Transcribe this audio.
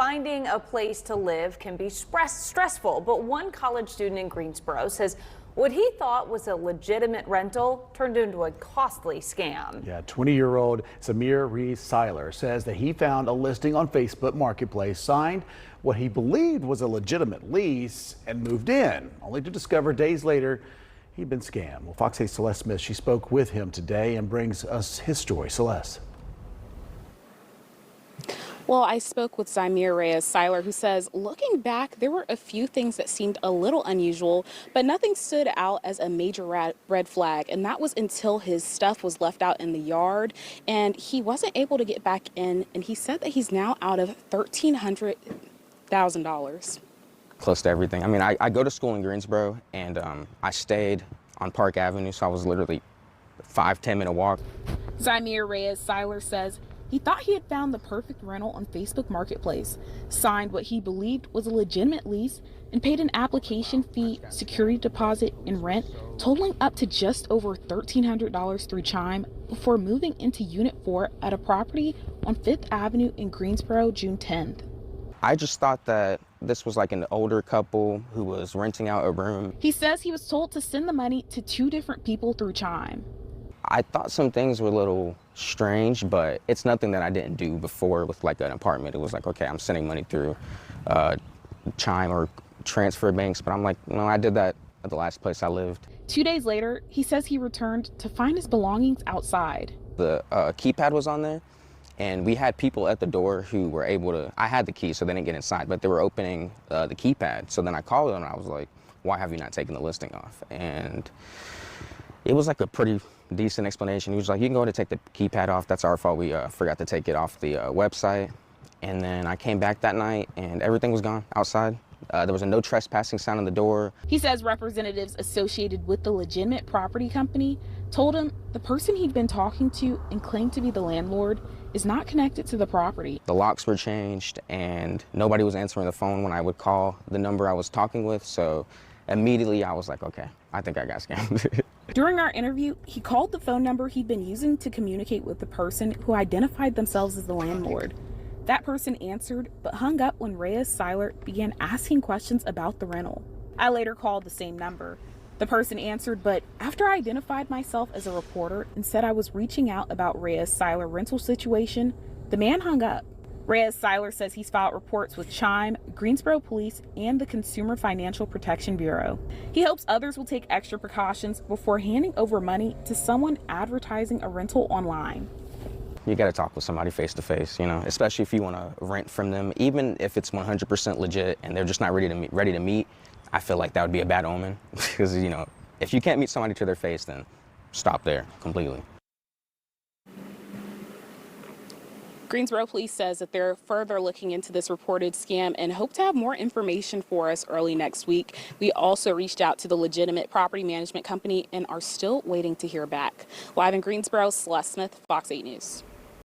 finding a place to live can be stressful, but one college student in Greensboro says what he thought was a legitimate rental turned into a costly scam. Yeah, 20-year-old Samir Rees-Seiler says that he found a listing on Facebook Marketplace, signed what he believed was a legitimate lease, and moved in, only to discover days later he'd been scammed. Well, Fox 8's Celeste Smith, she spoke with him today and brings us his story. Celeste. Well, I spoke with Samir Rees-Seiler, who says, looking back, there were a few things that seemed a little unusual, but nothing stood out as a major red flag. And that was until his stuff was left out in the yard and he wasn't able to get back in. And he said that he's now out of $1,300,000. Close to everything. I mean, I go to school in Greensboro, and I stayed on Park Avenue, so I was literally 5-10 minute walk. Samir Rees-Seiler says he thought he had found the perfect rental on Facebook Marketplace, signed what he believed was a legitimate lease, and paid an application fee, security deposit, and rent totaling up to just over $1,300 through Chime before moving into Unit 4 at a property on 5th Avenue in Greensboro, June 10th. I just thought that this was like an older couple who was renting out a room. He says he was told to send the money to 2 different people through Chime. I thought some things were a little strange, but it's nothing that I didn't do before with like an apartment. It was like, okay, I'm sending money through Chime or transfer banks, but I'm like, no, I did that at the last place I lived. 2 days later, he says he returned to find his belongings outside. The keypad was on there, and we had people at the door who were able to, I had the key so they didn't get inside, but they were opening the keypad. So then I called them and I was like, why have you not taken the listing off? And it was like a pretty decent explanation. He was like, you can go ahead and take the keypad off. That's our fault. We forgot to take it off the website. And then I came back that night and everything was gone outside. There was a no trespassing sign on the door. He says representatives associated with the legitimate property company told him the person he'd been talking to and claimed to be the landlord is not connected to the property. The locks were changed and nobody was answering the phone when I would call the number I was talking with. So immediately I was like, okay, I think I got scammed. During our interview, he called the phone number he'd been using to communicate with the person who identified themselves as the landlord. That person answered, but hung up when Rees-Seiler began asking questions about the rental. I later called the same number. The person answered, but after I identified myself as a reporter and said I was reaching out about Rees-Seiler rental situation, the man hung up. Rees-Seiler says he's filed reports with Chime, Greensboro Police, and the Consumer Financial Protection Bureau. He hopes others will take extra precautions before handing over money to someone advertising a rental online. You got to talk with somebody face to face, you know, especially if you want to rent from them, even if it's 100% legit and they're just not ready to meet. I feel like that would be a bad omen because, you know, if you can't meet somebody to their face, then stop there completely. Greensboro Police says that they're further looking into this reported scam and hope to have more information for us early next week. We also reached out to the legitimate property management company and are still waiting to hear back. Live in Greensboro, Celeste Smith, Fox 8 News.